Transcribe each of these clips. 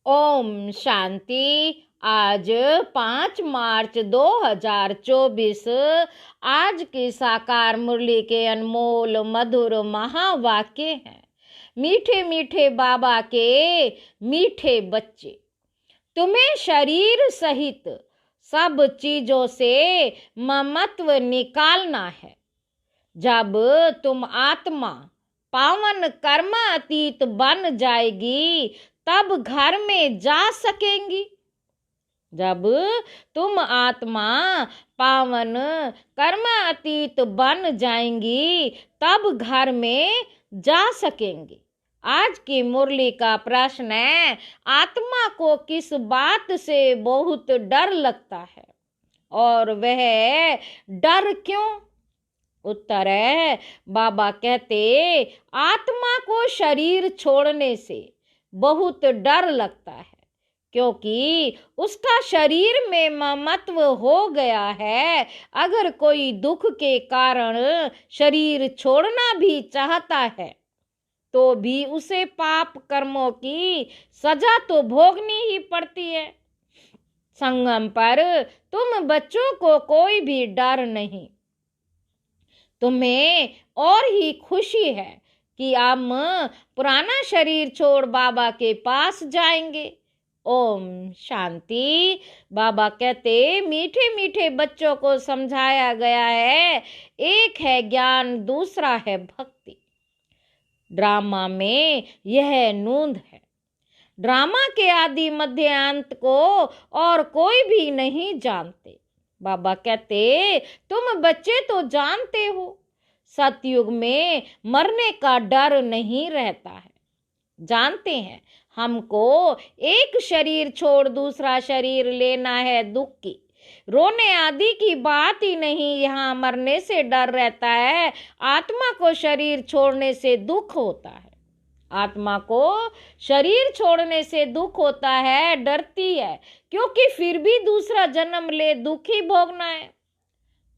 ओम शांति। आज 5 मार्च 2024। आज की साकार मुरली के अनमोल मधुर महावाक्य हैं। मीठे मीठे बाबा के मीठे बच्चे, तुम्हें शरीर सहित सब चीजों से ममत्व निकालना है। जब तुम आत्मा पावन कर्म अतीत बन जाएगी तब घर में जा सकेंगी। जब तुम आत्मा पावन कर्म अतीत बन जाएंगी तब घर में जा सकेंगी। आज की मुरली का प्रश्न है, आत्मा को किस बात से बहुत डर लगता है और वह डर क्यों? उत्तर है, बाबा कहते आत्मा को शरीर छोड़ने से बहुत डर लगता है क्योंकि उसका शरीर में ममत्व हो गया है। अगर कोई दुख के कारण शरीर छोड़ना भी चाहता है तो भी उसे पाप कर्मों की सजा तो भोगनी ही पड़ती है। संगम पर तुम बच्चों को कोई भी डर नहीं, तुम्हें और ही खुशी है कि हम पुराना शरीर छोड़ बाबा के पास जाएंगे। ओम शांति। बाबा कहते मीठे मीठे बच्चों को समझाया गया है, एक है ज्ञान, दूसरा है भक्ति। ड्रामा में यह नूंद है। ड्रामा के आदि मध्य अंत को और कोई भी नहीं जानते। बाबा कहते तुम बच्चे तो जानते हो, सतयुग में मरने का डर नहीं रहता है। जानते हैं हमको एक शरीर छोड़ दूसरा शरीर लेना है, दुख की रोने आदि की बात ही नहीं। यहाँ मरने से डर रहता है, आत्मा को शरीर छोड़ने से दुख होता है। आत्मा को शरीर छोड़ने से दुख होता है, डरती है क्योंकि फिर भी दूसरा जन्म ले दुख ही भोगना है।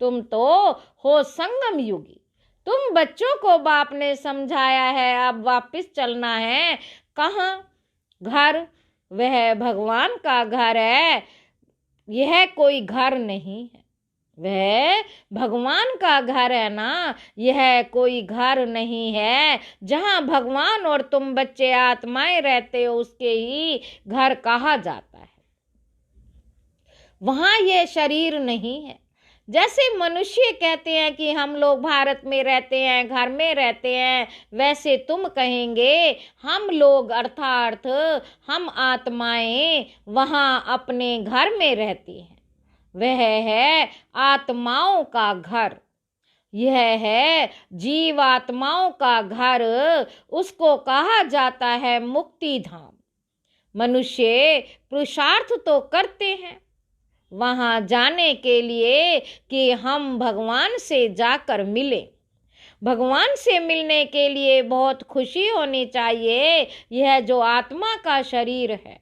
तुम तो हो संगम युगी, तुम बच्चों को बाप ने समझाया है, अब वापस चलना है। कहाँ? घर, वह भगवान का घर है, यह कोई घर नहीं है। वह भगवान का घर है ना, यह कोई घर नहीं है। जहाँ भगवान और तुम बच्चे आत्माएं रहते हो उसके ही घर कहा जाता है। वहाँ यह शरीर नहीं है। जैसे मनुष्य कहते हैं कि हम लोग भारत में रहते हैं, घर में रहते हैं, वैसे तुम कहेंगे हम लोग अर्थात हम आत्माएं वहाँ अपने घर में रहती हैं। वह है आत्माओं का घर, यह है जीव आत्माओं का घर, उसको कहा जाता है मुक्ति धाम। मनुष्य पुरुषार्थ तो करते हैं वहां जाने के लिए कि हम भगवान से जाकर मिलें। भगवान से मिलने के लिए बहुत खुशी होनी चाहिए। यह जो आत्मा का शरीर है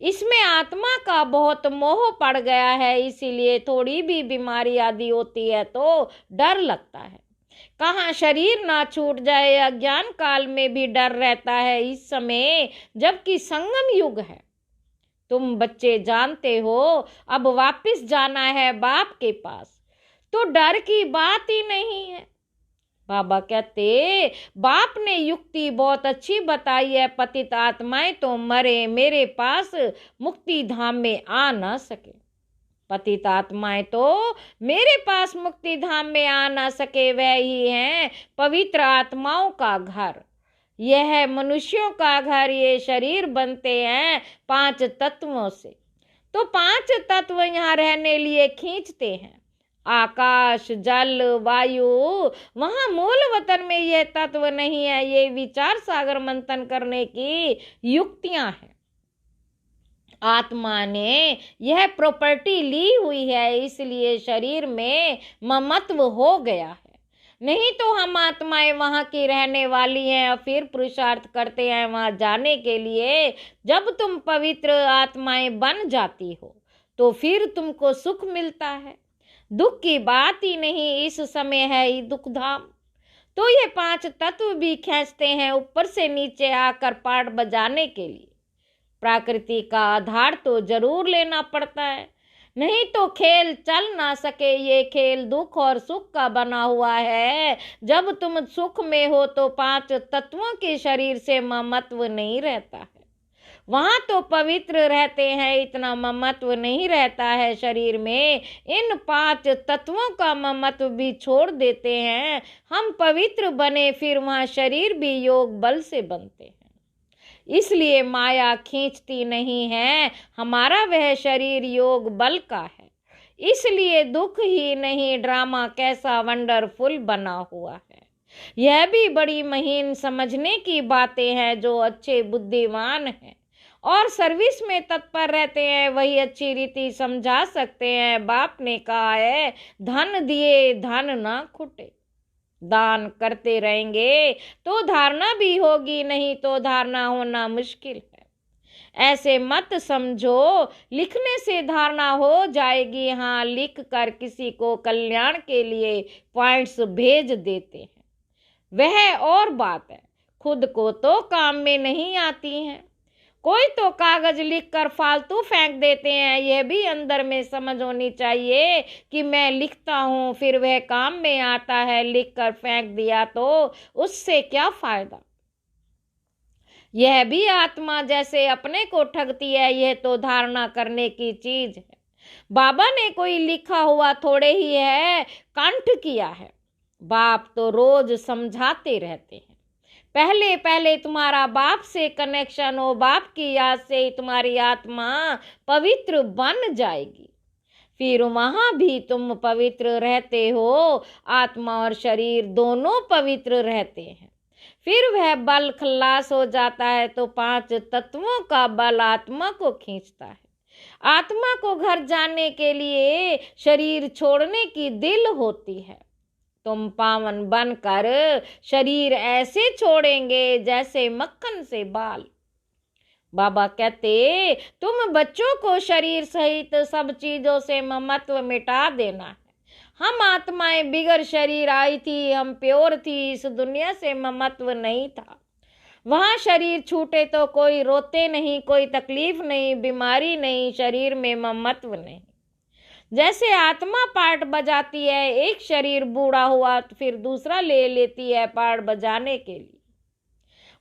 इसमें आत्मा का बहुत मोह पड़ गया है, इसीलिए थोड़ी भी बीमारी आदि होती है तो डर लगता है। कहाँ शरीर ना छूट जाए, अज्ञान काल में भी डर रहता है इस समय, जबकि संगम युग है। तुम बच्चे जानते हो अब वापस जाना है बाप के पास, तो डर की बात ही नहीं है। बाबा कहते बाप ने युक्ति बहुत अच्छी बताई है, पतित आत्माएं तो मरे मेरे पास मुक्ति धाम में आ ना सके। पतित आत्माएं तो मेरे पास मुक्ति धाम में आ ना सके, वह ही हैं पवित्र आत्माओं का घर। यह मनुष्यों का घर, ये शरीर बनते हैं 5 तत्वों से, तो 5 तत्व यहाँ रहने लिए खींचते हैं। आकाश, जल, वायु, वहाँ मूल वतन में यह तत्व नहीं है। ये विचार सागर मंथन करने की युक्तियां हैं। आत्मा ने यह प्रॉपर्टी ली हुई है, इसलिए शरीर में ममत्व हो गया है। नहीं तो हम आत्माएं वहाँ की रहने वाली हैं और फिर पुरुषार्थ करते हैं वहाँ जाने के लिए। जब तुम पवित्र आत्माएं बन जाती हो तो फिर तुमको सुख मिलता है, दुख की बात ही नहीं। इस समय है ही दुख धाम। तो ये 5 तत्व भी खींचते हैं ऊपर से नीचे आकर पाठ बजाने के लिए। प्रकृति का आधार तो जरूर लेना पड़ता है, नहीं तो खेल चल ना सके। ये खेल दुख और सुख का बना हुआ है। जब तुम सुख में हो तो 5 तत्वों के शरीर से ममत्व नहीं रहता है, वहां तो पवित्र रहते हैं, इतना ममत्व नहीं रहता है शरीर में। इन 5 तत्वों का ममत्व भी छोड़ देते हैं, हम पवित्र बने, फिर वहां शरीर भी योग बल से बनते हैं। इसलिए माया खींचती नहीं है, हमारा वह शरीर योग बल का है। इसलिए दुख ही नहीं, ड्रामा कैसा वंडरफुल बना हुआ है। यह भी बड़ी महीन समझने की बातें हैं। जो अच्छे बुद्धिमान हैं और सर्विस में तत्पर रहते हैं, वही अच्छी रीति समझा सकते हैं। बाप ने कहा है, धन दिए धन ना खुटे। दान करते रहेंगे तो धारणा भी होगी, नहीं तो धारणा होना मुश्किल है। ऐसे मत समझो लिखने से धारणा हो जाएगी। हाँ, लिख कर किसी को कल्याण के लिए पॉइंट्स भेज देते हैं, वह और बात है। खुद को तो काम में नहीं आती हैं। कोई तो कागज लिखकर फालतू फेंक देते हैं। यह भी अंदर में समझ होनी चाहिए कि मैं लिखता हूँ, फिर वह काम में आता है। लिखकर फेंक दिया तो उससे क्या फायदा। यह भी आत्मा जैसे अपने को ठगती है, यह तो धारणा करने की चीज है। बाबा ने कोई लिखा हुआ थोड़े ही है कंठ किया है। बाप तो रोज समझाते रहते हैं। पहले पहले तुम्हारा बाप से कनेक्शन हो, बाप की याद से ही तुम्हारी आत्मा पवित्र बन जाएगी, फिर वहां भी तुम पवित्र रहते हो। आत्मा और शरीर दोनों पवित्र रहते हैं। फिर वह बल खल्लास हो जाता है तो 5 तत्वों का बल आत्मा को खींचता है। आत्मा को घर जाने के लिए शरीर छोड़ने की दिल होती है। तुम पावन बनकर शरीर ऐसे छोड़ेंगे जैसे मक्खन से बाल। बाबा कहते, तुम बच्चों को शरीर सहित सब चीजों से ममत्व मिटा देना है। हम आत्माएं बिगर शरीर आई थी, हम प्योर थी, इस दुनिया से ममत्व नहीं था। वहां शरीर छूटे तो कोई रोते नहीं, कोई तकलीफ नहीं, बीमारी नहीं, शरीर में ममत्व नहीं। जैसे आत्मा पार्ट बजाती है, एक शरीर बूढ़ा हुआ तो फिर दूसरा ले लेती है पार्ट बजाने के लिए।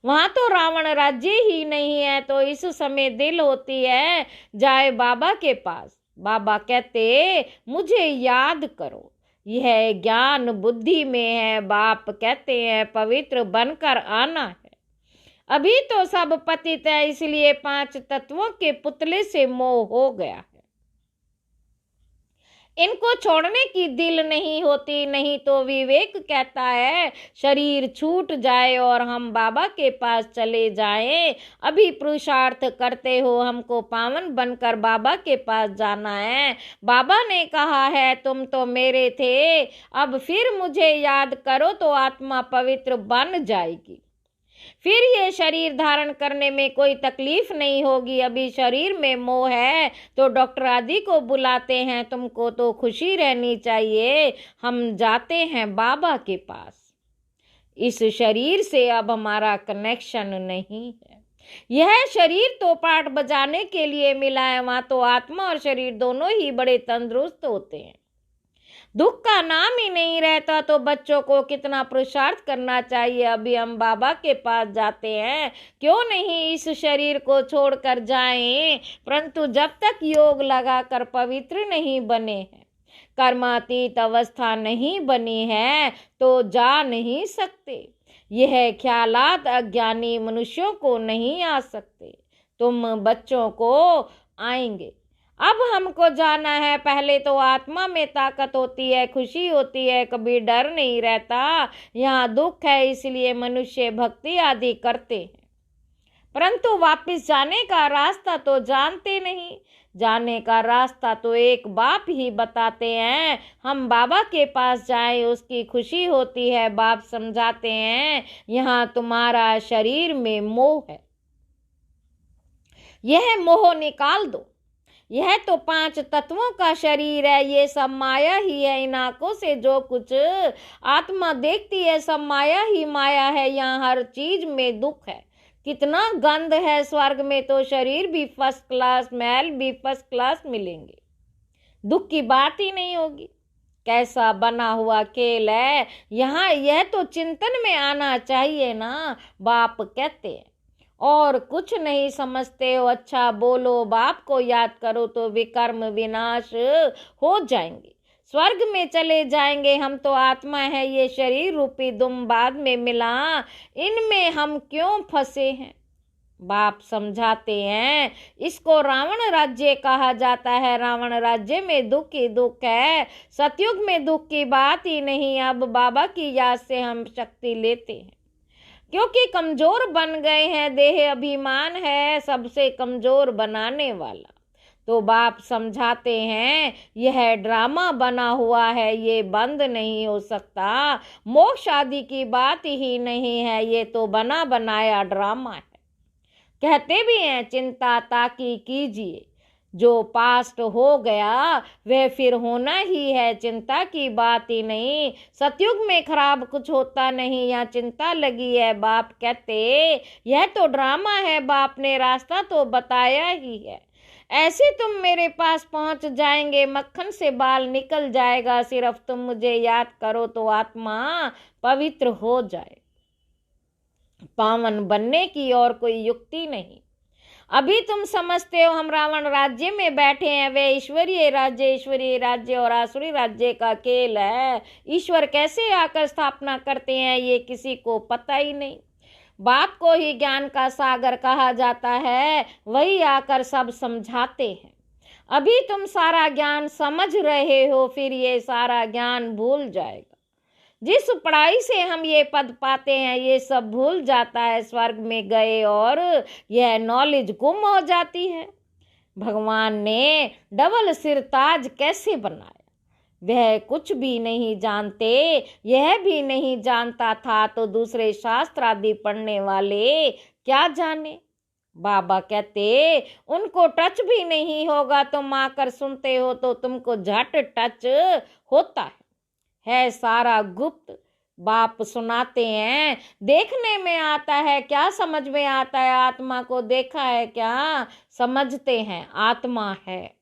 वहां तो रावण राज्य ही नहीं है, तो इस समय दिल होती है जाए बाबा के पास। बाबा कहते, मुझे याद करो, यह ज्ञान बुद्धि में है। बाप कहते हैं, पवित्र बनकर आना है। अभी तो सब पतित है, इसलिए 5 तत्वों के पुतले से मोह हो गया है। इनको छोड़ने की दिल नहीं होती, नहीं तो विवेक कहता है शरीर छूट जाए और हम बाबा के पास चले जाएं। अभी पुरुषार्थ करते हो, हमको पावन बनकर बाबा के पास जाना है। बाबा ने कहा है, तुम तो मेरे थे, अब फिर मुझे याद करो तो आत्मा पवित्र बन जाएगी। फिर ये शरीर धारण करने में कोई तकलीफ नहीं होगी। अभी शरीर में मोह है तो डॉक्टर आदि को बुलाते हैं, तुमको तो खुशी रहनी चाहिए, हम जाते हैं बाबा के पास। इस शरीर से अब हमारा कनेक्शन नहीं है। यह शरीर तो पाठ बजाने के लिए मिला है, वहां तो आत्मा और शरीर दोनों ही बड़े तंदुरुस्त होते हैं। दुख का नाम ही नहीं रहता तो बच्चों को कितना पुरुषार्थ करना चाहिए। अभी हम बाबा के पास जाते हैं, क्यों नहीं इस शरीर को छोड़कर जाएं, परंतु जब तक योग लगाकर पवित्र नहीं बने हैं, कर्मातीत अवस्था नहीं बनी है, तो जा नहीं सकते। यह ख्यालात अज्ञानी मनुष्यों को नहीं आ सकते। तुम बच्चों को आएंगे। अब हमको जाना है। पहले तो आत्मा में ताकत होती है, खुशी होती है, कभी डर नहीं रहता। यहाँ दुख है, इसलिए मनुष्य भक्ति आदि करते हैं, परंतु वापस जाने का रास्ता तो जानते नहीं। जाने का रास्ता तो एक बाप ही बताते हैं। हम बाबा के पास जाएं, उसकी खुशी होती है। बाप समझाते हैं, यहाँ तुम्हारा शरीर में मोह है, यह मोह निकाल दो। यह तो 5 तत्वों का शरीर है, ये सब माया ही है। इन आंखों से जो कुछ आत्मा देखती है सब माया ही माया है। यहाँ हर चीज में दुख है, कितना गंध है स्वर्ग में, तो शरीर भी फर्स्ट क्लास, महल भी फर्स्ट क्लास मिलेंगे, दुख की बात ही नहीं होगी। कैसा बना हुआ खेल है यहाँ, यह तो चिंतन में आना चाहिए ना। बाप कहते हैं और कुछ नहीं समझते हो, अच्छा बोलो, बाप को याद करो तो विकर्म विनाश हो जाएंगे, स्वर्ग में चले जाएंगे। हम तो आत्मा है, ये शरीर रूपी दुम बाद में मिला, इनमें हम क्यों फंसे हैं। बाप समझाते हैं, इसको रावण राज्य कहा जाता है। रावण राज्य में दुख ही दुख है, सतयुग में दुख की बात ही नहीं। अब बाबा की याद से हम शक्ति लेते हैं, क्योंकि कमजोर बन गए हैं, देह अभिमान है सबसे कमजोर बनाने वाला। तो बाप समझाते हैं, यह ड्रामा बना हुआ है, ये बंद नहीं हो सकता। मोक्ष आदि की बात ही नहीं है, ये तो बना बनाया ड्रामा है। कहते भी हैं, चिंता ताकि कीजिए, जो पास्ट हो गया वह फिर होना ही है, चिंता की बात ही नहीं। सतयुग में खराब कुछ होता नहीं, या चिंता लगी है। बाप कहते यह तो ड्रामा है, बाप ने रास्ता तो बताया ही है। ऐसे तुम मेरे पास पहुंच जाएंगे, मक्खन से बाल निकल जाएगा। सिर्फ तुम मुझे याद करो तो आत्मा पवित्र हो जाए। पावन बनने की और कोई युक्ति नहीं। अभी तुम समझते हो हम रावण राज्य में बैठे हैं, वे ईश्वरीय राज्य और आसुरी राज्य का खेल है। ईश्वर कैसे आकर स्थापना करते हैं ये किसी को पता ही नहीं। बाप को ही ज्ञान का सागर कहा जाता है, वही आकर सब समझाते हैं। अभी तुम सारा ज्ञान समझ रहे हो, फिर ये सारा ज्ञान भूल जाएगा। जिस पढ़ाई से हम ये पद पाते हैं, ये सब भूल जाता है स्वर्ग में गए, और यह नॉलेज गुम हो जाती है। भगवान ने डबल सिर ताज कैसे बनाया, वह कुछ भी नहीं जानते। यह भी नहीं जानता था तो दूसरे शास्त्र आदि पढ़ने वाले क्या जाने। बाबा कहते उनको टच भी नहीं होगा, तुम आकर सुनते हो तो तुमको झट टच होता है सारा गुप्त। बाप सुनाते हैं, देखने में आता है, क्या समझ में आता है। आत्मा को देखा है, क्या समझते हैं, आत्मा है।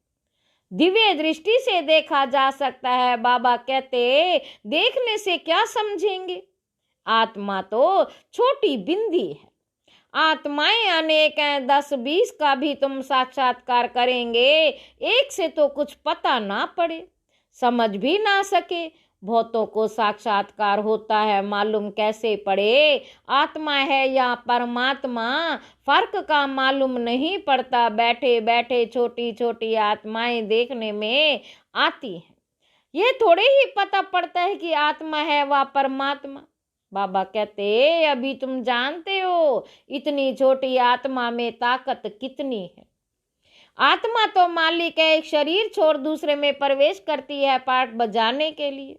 दिव्य दृष्टि से देखा जा सकता है। बाबा कहते देखने से क्या समझेंगे, आत्मा तो छोटी बिंदी है। आत्माएं अनेक हैं, 10-20 का भी तुम साक्षात्कार करेंगे, एक से तो कुछ पता ना पड़े, समझ भी ना सके। बहुतों को साक्षात्कार होता है, मालूम कैसे पड़े आत्मा है या परमात्मा, फर्क का मालूम नहीं पड़ता। बैठे बैठे छोटी छोटी आत्माएं देखने में आती हैं, यह थोड़े ही पता पड़ता है कि आत्मा है व परमात्मा। बाबा कहते अभी तुम जानते हो इतनी छोटी आत्मा में ताकत कितनी है। आत्मा तो मालिक है, एक शरीर छोड़ दूसरे में प्रवेश करती है पाठ बजाने के लिए।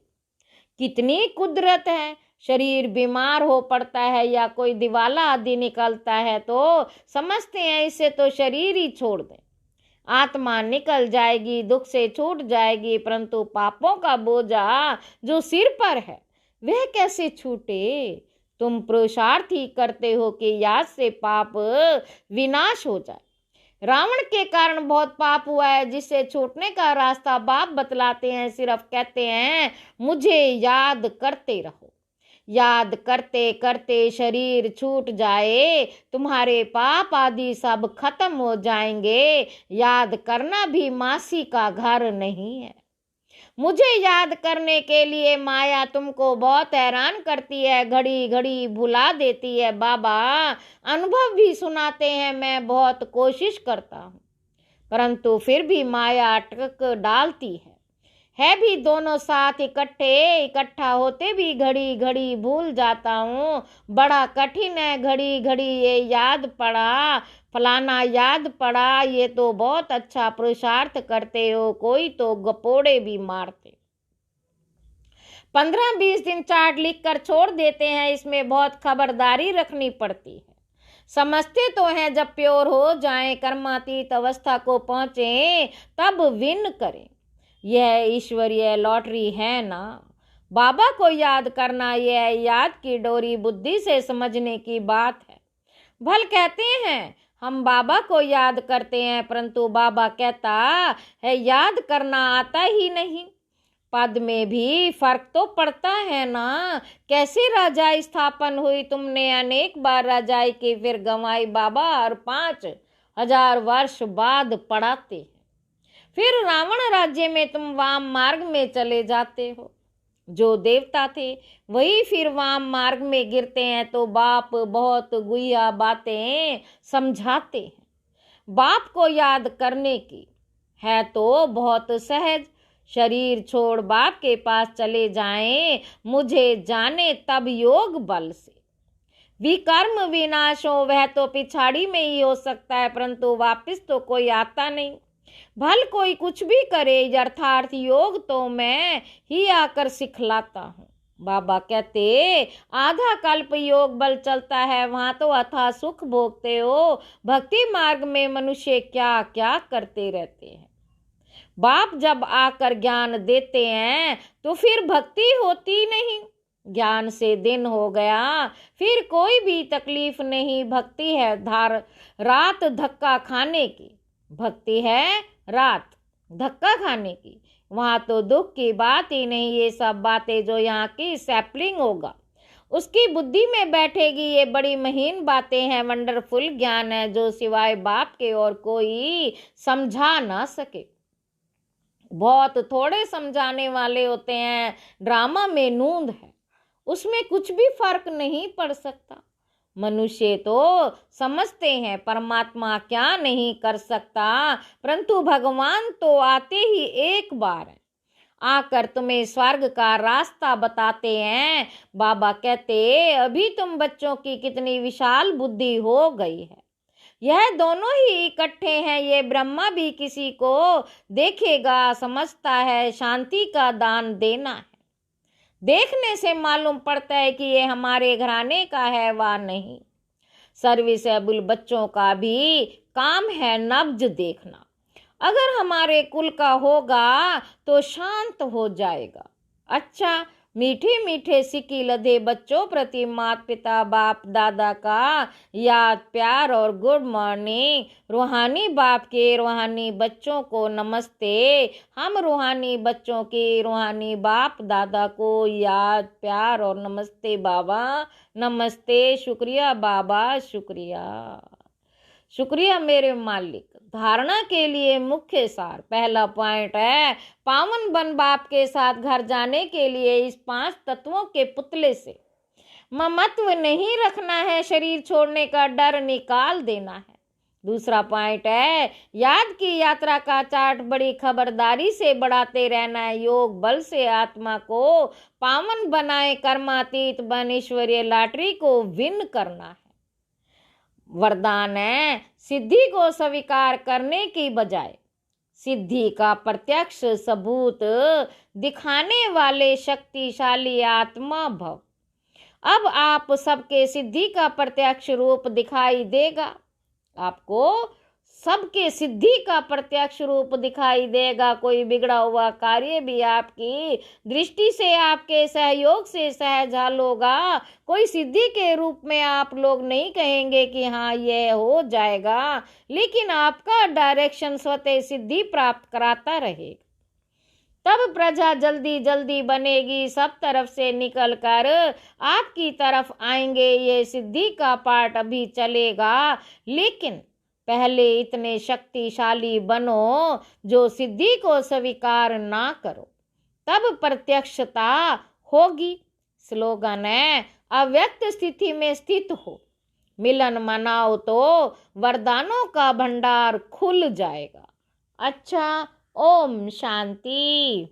कितनी कुदरत है, शरीर बीमार हो पड़ता है या कोई दिवाला आदि निकलता है तो समझते हैं इसे तो शरीर ही छोड़ दें, आत्मा निकल जाएगी, दुख से छूट जाएगी। परंतु पापों का बोझा जो सिर पर है वह कैसे छूटे। तुम पुरुषार्थ ही करते हो कि याद से पाप विनाश हो जाए। रावण के कारण बहुत पाप हुआ है, जिससे छूटने का रास्ता बाप बतलाते हैं। सिर्फ कहते हैं मुझे याद करते रहो, याद करते करते शरीर छूट जाए, तुम्हारे पाप आदि सब खत्म हो जाएंगे। याद करना भी मासी का घर नहीं है। मुझे याद करने के लिए माया तुमको बहुत हैरान करती है, घड़ी घड़ी भुला देती है। बाबा अनुभव भी सुनाते हैं, मैं बहुत कोशिश करता हूँ, परंतु फिर भी माया अटक डालती है भी दोनों साथ इकट्ठा होते भी घड़ी घड़ी भूल जाता हूँ। बड़ा कठिन है, घड़ी घड़ी ये याद पड़ा, फलाना याद पड़ा, ये तो बहुत अच्छा पुरुषार्थ करते हो, कोई तो गपोड़े भी मारते। 15-20 दिन चार्ट लिख कर छोड़ देते हैं, इसमें बहुत खबरदारी रखनी पड़ती है। समझते तो हैं जब प्योर हो जाएं, कर्मातीत अवस्था को पहुंचे तब विन करें। यह ईश्वरीय लॉटरी है ना। बाबा को याद करना, यह याद की डोरी बुद्धि से समझने की बात है। भल कहते हैं हम बाबा को याद करते हैं, परंतु बाबा कहता है याद करना आता ही नहीं। पद में भी फर्क तो पड़ता है ना। कैसे राजाई स्थापन हुई, तुमने अनेक बार राजाई की फिर गंवाई बाबा, और 5000 वर्ष बाद पढ़ाते हैं। फिर रावण राज्य में तुम वाम मार्ग में चले जाते हो। जो देवता थे वही फिर वाम मार्ग में गिरते हैं, तो बाप बहुत गुहिया बातें समझाते हैं। बाप को याद करने की है तो बहुत सहज, शरीर छोड़ बाप के पास चले जाएं, मुझे जाने तब योग बल से। विकर्म विनाश हो वह तो पिछाड़ी में ही हो सकता है, परंतु वापिस तो कोई आता नहीं। भल कोई कुछ भी करे, यथार्थ योग तो मैं ही आकर सिखलाता हूँ। बाबा कहते आधा कल्प योग बल चलता है, वहां तो अथाह सुख भोगते हो। भक्ति मार्ग में मनुष्य क्या क्या करते रहते हैं। बाप जब आकर ज्ञान देते हैं तो फिर भक्ति होती नहीं। ज्ञान से दिन हो गया फिर कोई भी तकलीफ नहीं। भक्ति है रात धक्का खाने की, भक्ति है रात धक्का खाने की। वहां तो दुख की बात ही नहीं। ये सब बातें जो यहाँ की सैपलिंग होगा उसकी बुद्धि में बैठेगी। ये बड़ी महीन बातें हैं, वंडरफुल ज्ञान है जो सिवाय बाप के और कोई समझा ना सके। बहुत थोड़े समझाने वाले होते हैं। ड्रामा में नूंद है, उसमें कुछ भी फर्क नहीं पड़ सकता। मनुष्य तो समझते हैं परमात्मा क्या नहीं कर सकता, परंतु भगवान तो आते ही एक बार है, आकर तुम्हें स्वर्ग का रास्ता बताते हैं। बाबा कहते अभी तुम बच्चों की कितनी विशाल बुद्धि हो गई है। यह दोनों ही इकट्ठे हैं। ये ब्रह्मा भी किसी को देखेगा समझता है शांति का दान देना है। देखने से मालूम पड़ता है कि ये हमारे घराने का है वा नहीं। सर्विसेबल बच्चों का भी काम है नब्ज देखना। अगर हमारे कुल का होगा तो शांत हो जाएगा। अच्छा, मीठे मीठे सिक्की लदे बच्चों प्रति माता पिता बाप दादा का याद प्यार और गुड मॉर्निंग। रूहानी बाप के रूहानी बच्चों को नमस्ते। हम रूहानी बच्चों के रूहानी बाप दादा को याद प्यार और नमस्ते बाबा, नमस्ते, शुक्रिया बाबा, शुक्रिया शुक्रिया मेरे मालिक। धारणा के लिए मुख्य सार पहला पॉइंट है पावन बन बाप के साथ घर जाने के लिए इस 5 तत्वों के पुतले से ममत्व नहीं रखना है, शरीर छोड़ने का डर निकाल देना है। दूसरा पॉइंट है याद की यात्रा का चार्ट बड़ी खबरदारी से बढ़ाते रहना है। योग बल से आत्मा को पावन बनाए, कर्मातीत बन ईश्वरीय लॉटरी को विन करना है। वरदान है सिद्धि को स्वीकार करने की बजाय सिद्धि का प्रत्यक्ष सबूत दिखाने वाले शक्तिशाली आत्मा भव। अब आप सबके सिद्धि का प्रत्यक्ष रूप दिखाई देगा। आपको सबके सिद्धि का प्रत्यक्ष रूप दिखाई देगा। कोई बिगड़ा हुआ कार्य भी आपकी दृष्टि से आपके सहयोग से सहज हल होगा। कोई सिद्धि के रूप में आप लोग नहीं कहेंगे कि हाँ यह हो जाएगा, लेकिन आपका डायरेक्शन स्वतः सिद्धि प्राप्त कराता रहेगा। तब प्रजा जल्दी जल्दी बनेगी, सब तरफ से निकल कर आपकी तरफ आएंगे। ये सिद्धि का पाठ अभी चलेगा, लेकिन पहले इतने शक्तिशाली बनो जो सिद्धि को स्वीकार ना करो, तब प्रत्यक्षता होगी। स्लोगन है अव्यक्त स्थिति में स्थित हो, मिलन मनाओ तो वरदानों का भंडार खुल जाएगा। अच्छा, ओम शांति।